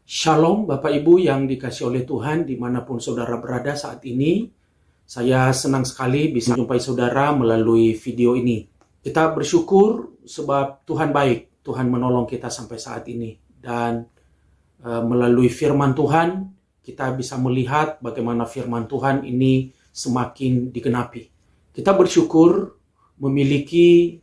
Shalom Bapak Ibu yang dikasih oleh Tuhan dimanapun saudara berada saat ini. Saya senang sekali bisa jumpai saudara melalui video ini. Kita bersyukur sebab Tuhan baik, Tuhan menolong kita sampai saat ini. Dan melalui firman Tuhan kita bisa melihat bagaimana firman Tuhan ini semakin digenapi. Kita bersyukur memiliki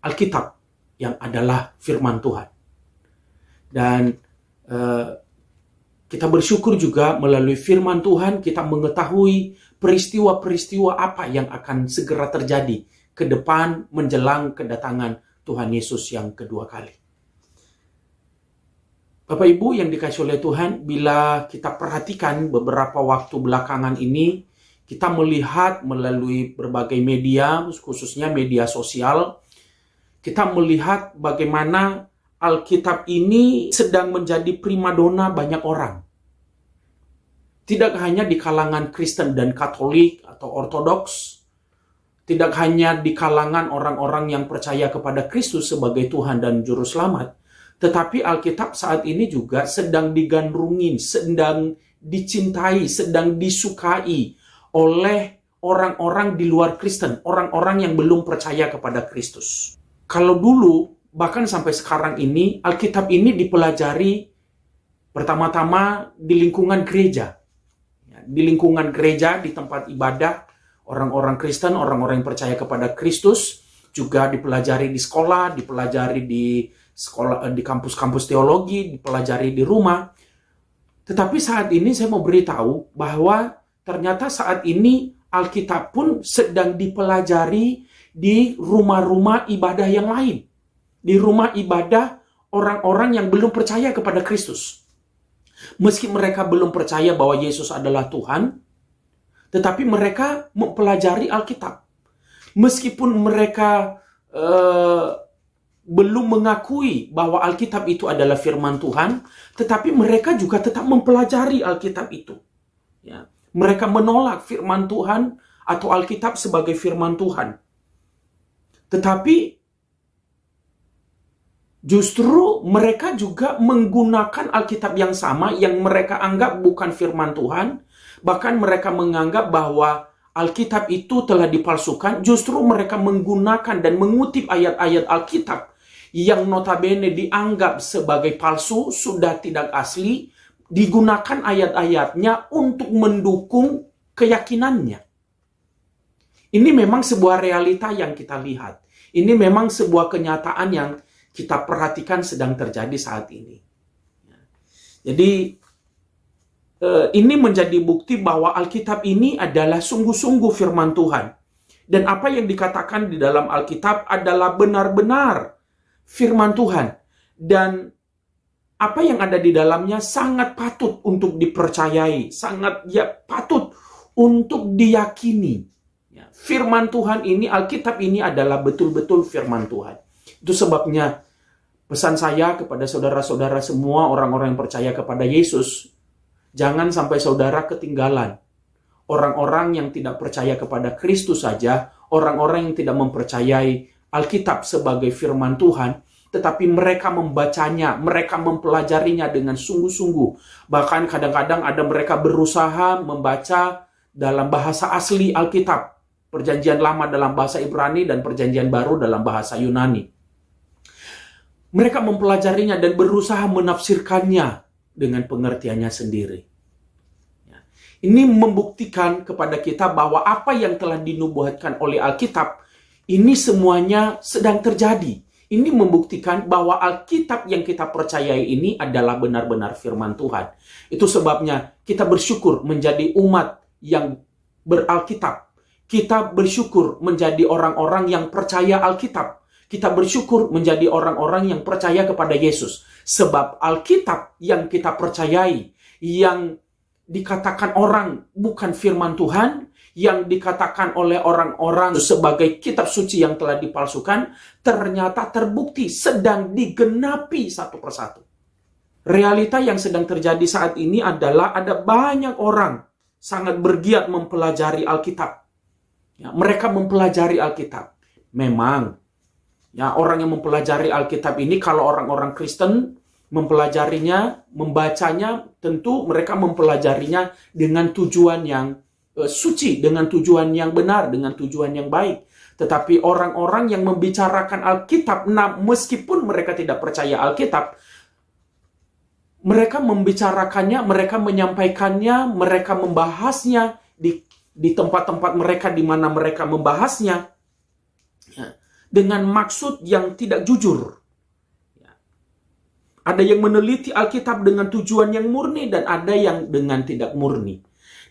Alkitab yang adalah firman Tuhan. Dan kita bersyukur juga melalui firman Tuhan kita mengetahui peristiwa-peristiwa apa yang akan segera terjadi ke depan menjelang kedatangan Tuhan Yesus yang kedua kali. Bapak Ibu yang dikasihi oleh Tuhan, bila kita perhatikan beberapa waktu belakangan ini, kita melihat melalui berbagai media, khususnya media sosial, kita melihat bagaimana Alkitab ini sedang menjadi primadona banyak orang. Tidak hanya di kalangan Kristen dan Katolik atau Ortodoks, tidak hanya di kalangan orang-orang yang percaya kepada Kristus sebagai Tuhan dan Juru Selamat, tetapi Alkitab saat ini juga sedang digandrungin, sedang dicintai, sedang disukai oleh orang-orang di luar Kristen, orang-orang yang belum percaya kepada Kristus. Kalau dulu, bahkan sampai sekarang ini, Alkitab ini dipelajari pertama-tama di lingkungan gereja. Di lingkungan gereja, di tempat ibadah, orang-orang Kristen, orang-orang yang percaya kepada Kristus, juga dipelajari di sekolah, dipelajari di sekolah, di kampus-kampus teologi, dipelajari di rumah. Tetapi saat ini saya mau beritahu bahwa ternyata saat ini Alkitab pun sedang dipelajari di rumah-rumah ibadah yang lain. Di rumah ibadah orang-orang yang belum percaya kepada Kristus. Meski mereka belum percaya bahwa Yesus adalah Tuhan, tetapi mereka mempelajari Alkitab. Meskipun mereka belum mengakui bahwa Alkitab itu adalah firman Tuhan, tetapi mereka juga tetap mempelajari Alkitab itu. Ya. Mereka menolak firman Tuhan atau Alkitab sebagai firman Tuhan. Tetapi justru mereka juga menggunakan Alkitab yang sama yang mereka anggap bukan firman Tuhan. Bahkan mereka menganggap bahwa Alkitab itu telah dipalsukan. Justru mereka menggunakan dan mengutip ayat-ayat Alkitab yang notabene dianggap sebagai palsu, sudah tidak asli. Digunakan ayat-ayatnya untuk mendukung keyakinannya. Ini memang sebuah realita yang kita lihat. Ini memang sebuah kenyataan yang kita perhatikan sedang terjadi saat ini. Jadi ini menjadi bukti bahwa Alkitab ini adalah sungguh-sungguh firman Tuhan. Dan apa yang dikatakan di dalam Alkitab adalah benar-benar firman Tuhan. Dan apa yang ada di dalamnya sangat patut untuk dipercayai, sangat patut untuk diyakini. Firman Tuhan ini, Alkitab ini adalah betul-betul firman Tuhan. Itu sebabnya pesan saya kepada saudara-saudara semua orang-orang yang percaya kepada Yesus, jangan sampai saudara ketinggalan. Orang-orang yang tidak percaya kepada Kristus saja, orang-orang yang tidak mempercayai Alkitab sebagai firman Tuhan, tetapi mereka membacanya, mereka mempelajarinya dengan sungguh-sungguh. Bahkan kadang-kadang ada mereka berusaha membaca dalam bahasa asli Alkitab. Perjanjian Lama dalam bahasa Ibrani dan Perjanjian Baru dalam bahasa Yunani. Mereka mempelajarinya dan berusaha menafsirkannya dengan pengertiannya sendiri. Ini membuktikan kepada kita bahwa apa yang telah dinubuatkan oleh Alkitab, ini semuanya sedang terjadi. Ini membuktikan bahwa Alkitab yang kita percayai ini adalah benar-benar firman Tuhan. Itu sebabnya kita bersyukur menjadi umat yang beralkitab. Kita bersyukur menjadi orang-orang yang percaya Alkitab. Kita bersyukur menjadi orang-orang yang percaya kepada Yesus. Sebab Alkitab yang kita percayai, yang dikatakan orang bukan firman Tuhan, yang dikatakan oleh orang-orang sebagai kitab suci yang telah dipalsukan, ternyata terbukti sedang digenapi satu persatu. Realita yang sedang terjadi saat ini adalah ada banyak orang sangat bergiat mempelajari Alkitab. Ya, mereka mempelajari Alkitab. Memang, ya, orang yang mempelajari Alkitab ini, kalau orang-orang Kristen, mempelajarinya, membacanya, tentu mereka mempelajarinya dengan tujuan yang suci, dengan tujuan yang benar, dengan tujuan yang baik. Tetapi orang-orang yang membicarakan Alkitab, meskipun mereka tidak percaya Alkitab, mereka membicarakannya, mereka menyampaikannya, mereka membahasnya di tempat-tempat mereka di mana mereka membahasnya dengan maksud yang tidak jujur. Ada yang meneliti Alkitab dengan tujuan yang murni dan ada yang dengan tidak murni.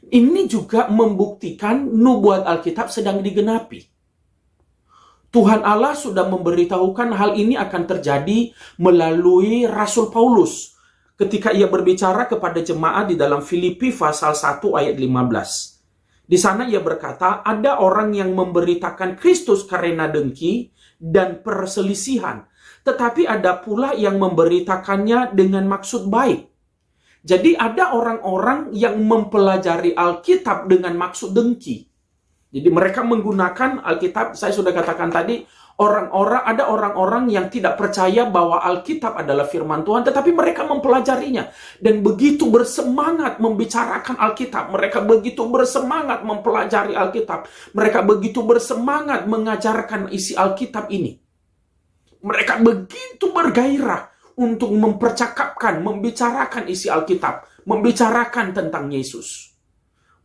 Ini juga membuktikan nubuat Alkitab sedang digenapi. Tuhan Allah sudah memberitahukan hal ini akan terjadi melalui Rasul Paulus ketika ia berbicara kepada jemaat di dalam Filipi pasal 1 ayat 15. Di sana ia berkata, ada orang yang memberitakan Kristus karena dengki dan perselisihan, tetapi ada pula yang memberitakannya dengan maksud baik. Jadi ada orang-orang yang mempelajari Alkitab dengan maksud dengki. Jadi mereka menggunakan Alkitab, saya sudah katakan tadi, ada orang-orang yang tidak percaya bahwa Alkitab adalah firman Tuhan, tetapi mereka mempelajarinya. Dan begitu bersemangat membicarakan Alkitab, mereka begitu bersemangat mempelajari Alkitab, mereka begitu bersemangat mengajarkan isi Alkitab ini. Mereka begitu bergairah untuk mempercakapkan, membicarakan isi Alkitab, membicarakan tentang Yesus.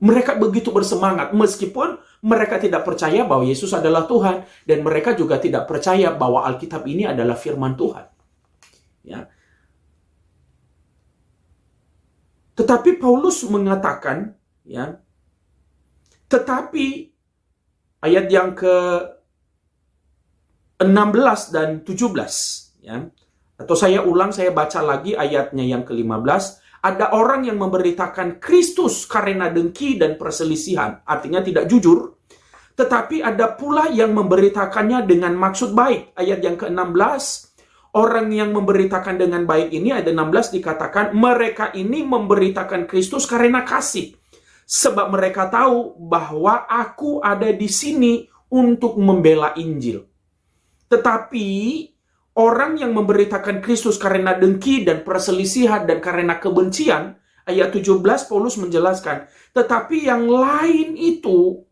Mereka begitu bersemangat meskipun mereka tidak percaya bahwa Yesus adalah Tuhan dan mereka juga tidak percaya bahwa Alkitab ini adalah firman Tuhan. Ya. Tetapi Paulus mengatakan, ya, tetapi ayat yang ke-16 dan 17, ya. Atau saya ulang, saya baca lagi ayatnya yang ke-15. Ada orang yang memberitakan Kristus karena dengki dan perselisihan, artinya tidak jujur. Tetapi ada pula yang memberitakannya dengan maksud baik. Ayat yang ke-16, orang yang memberitakan dengan baik ini, ayat 16 dikatakan, mereka ini memberitakan Kristus karena kasih. Sebab mereka tahu bahwa aku ada di sini untuk membela Injil. Tetapi orang yang memberitakan Kristus karena dengki dan perselisihan dan karena kebencian, ayat 17 Paulus menjelaskan, tetapi yang lain itu,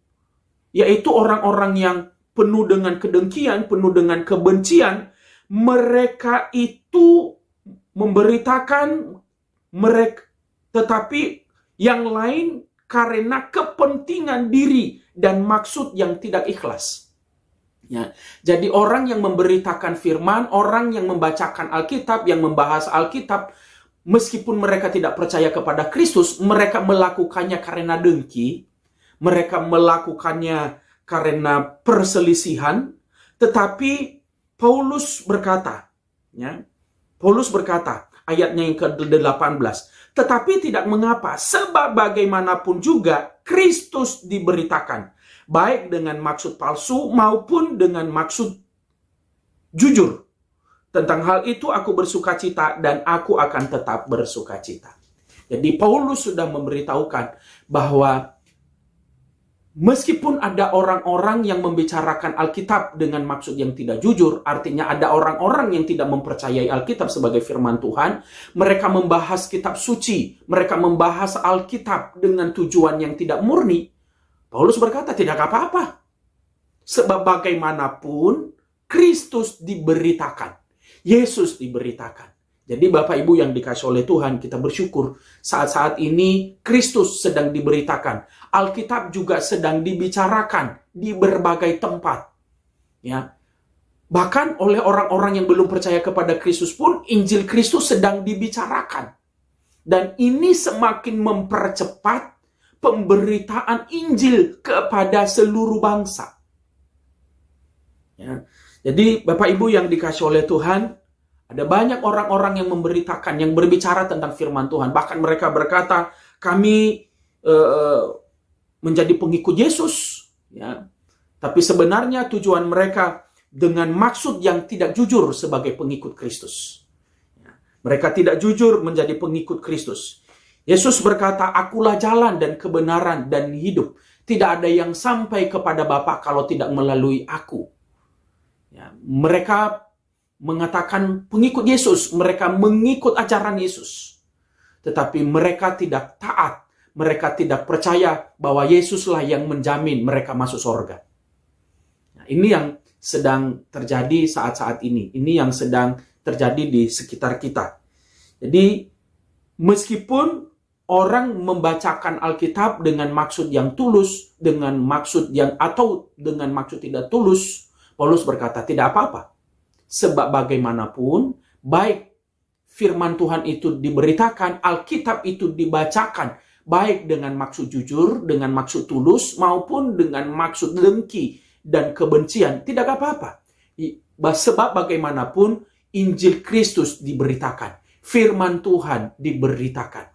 yaitu orang-orang yang penuh dengan kedengkian, penuh dengan kebencian, mereka itu memberitakan mereka, tetapi yang lain karena kepentingan diri dan maksud yang tidak ikhlas. Ya, jadi orang yang memberitakan firman, orang yang membacakan Alkitab, yang membahas Alkitab, meskipun mereka tidak percaya kepada Kristus, mereka melakukannya karena dengki, mereka melakukannya karena perselisihan, tetapi Paulus berkata, ya, Paulus berkata, ayatnya yang ke-18, tetapi tidak mengapa, sebab bagaimanapun juga Kristus diberitakan, baik dengan maksud palsu maupun dengan maksud jujur. Tentang hal itu aku bersukacita dan aku akan tetap bersukacita. Jadi Paulus sudah memberitahukan bahwa meskipun ada orang-orang yang membicarakan Alkitab dengan maksud yang tidak jujur, artinya ada orang-orang yang tidak mempercayai Alkitab sebagai firman Tuhan, mereka membahas kitab suci, mereka membahas Alkitab dengan tujuan yang tidak murni, Paulus berkata, tidak apa-apa. Sebab bagaimanapun, Kristus diberitakan. Yesus diberitakan. Jadi Bapak Ibu yang dikasih oleh Tuhan, kita bersyukur saat-saat ini Kristus sedang diberitakan. Alkitab juga sedang dibicarakan di berbagai tempat. Ya. Bahkan oleh orang-orang yang belum percaya kepada Kristus pun, Injil Kristus sedang dibicarakan. Dan ini semakin mempercepat pemberitaan Injil kepada seluruh bangsa. Ya. Jadi Bapak Ibu yang dikasih oleh Tuhan, ada banyak orang-orang yang memberitakan, yang berbicara tentang firman Tuhan. Bahkan mereka berkata, kami menjadi pengikut Yesus. Ya. Tapi sebenarnya tujuan mereka dengan maksud yang tidak jujur sebagai pengikut Kristus. Ya. Mereka tidak jujur menjadi pengikut Kristus. Yesus berkata, akulah jalan dan kebenaran dan hidup. Tidak ada yang sampai kepada Bapa kalau tidak melalui aku. Ya, mereka mengatakan pengikut Yesus, mereka mengikut ajaran Yesus. Tetapi mereka tidak taat, mereka tidak percaya bahwa Yesuslah yang menjamin mereka masuk surga. Nah, ini yang sedang terjadi saat-saat ini. Ini yang sedang terjadi di sekitar kita. Jadi, meskipun orang membacakan Alkitab dengan maksud yang tulus, dengan maksud tidak tulus, Paulus berkata, tidak apa-apa. Sebab bagaimanapun, baik firman Tuhan itu diberitakan, Alkitab itu dibacakan, baik dengan maksud jujur, dengan maksud tulus, maupun dengan maksud dengki dan kebencian, tidak apa-apa. Sebab bagaimanapun, Injil Kristus diberitakan, firman Tuhan diberitakan.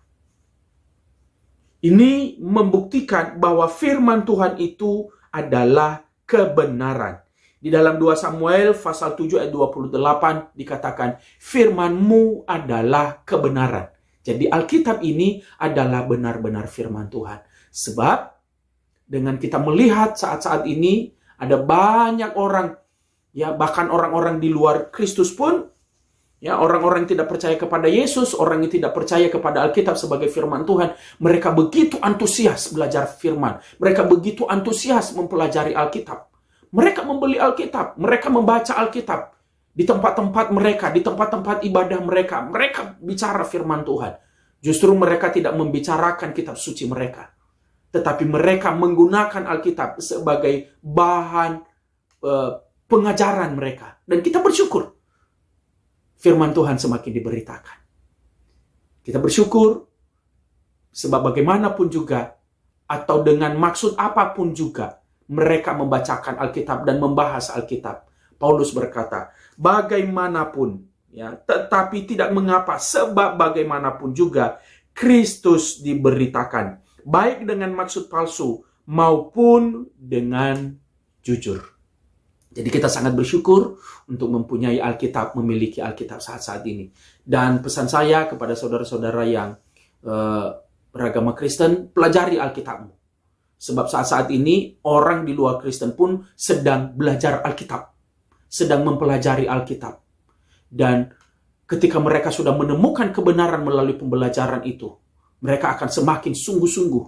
Ini membuktikan bahwa firman Tuhan itu adalah kebenaran. Di dalam 2 Samuel pasal 7 ayat 28 dikatakan, firman-Mu adalah kebenaran. Jadi Alkitab ini adalah benar-benar firman Tuhan. Sebab dengan kita melihat saat-saat ini ada banyak orang, ya bahkan orang-orang di luar Kristus pun, ya orang-orang yang tidak percaya kepada Yesus, orang yang tidak percaya kepada Alkitab sebagai firman Tuhan, mereka begitu antusias belajar firman. Mereka begitu antusias mempelajari Alkitab. Mereka membeli Alkitab, mereka membaca Alkitab di tempat-tempat mereka, di tempat-tempat ibadah mereka. Mereka bicara firman Tuhan. Justru mereka tidak membicarakan kitab suci mereka, tetapi mereka menggunakan Alkitab sebagai bahan pengajaran mereka. Dan kita bersyukur firman Tuhan semakin diberitakan. Kita bersyukur sebab bagaimanapun juga, atau dengan maksud apapun juga, mereka membacakan Alkitab dan membahas Alkitab. Paulus berkata, bagaimanapun, ya, tetapi tidak mengapa, sebab bagaimanapun juga Kristus diberitakan, baik dengan maksud palsu maupun dengan jujur. Jadi kita sangat bersyukur untuk mempunyai Alkitab, memiliki Alkitab saat-saat ini. Dan pesan saya kepada saudara-saudara yang beragama Kristen, pelajari Alkitabmu. Sebab saat-saat ini orang di luar Kristen pun sedang belajar Alkitab, sedang mempelajari Alkitab. Dan ketika mereka sudah menemukan kebenaran melalui pembelajaran itu, mereka akan semakin sungguh-sungguh.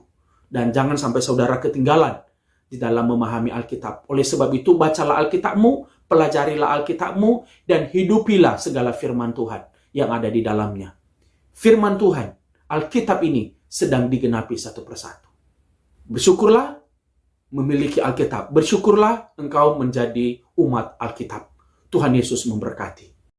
Dan jangan sampai saudara ketinggalan di dalam memahami Alkitab. Oleh sebab itu, bacalah Alkitabmu, pelajarilah Alkitabmu, dan hidupilah segala firman Tuhan yang ada di dalamnya. Firman Tuhan, Alkitab ini sedang digenapi satu persatu. Bersyukurlah memiliki Alkitab. Bersyukurlah engkau menjadi umat Alkitab. Tuhan Yesus memberkati.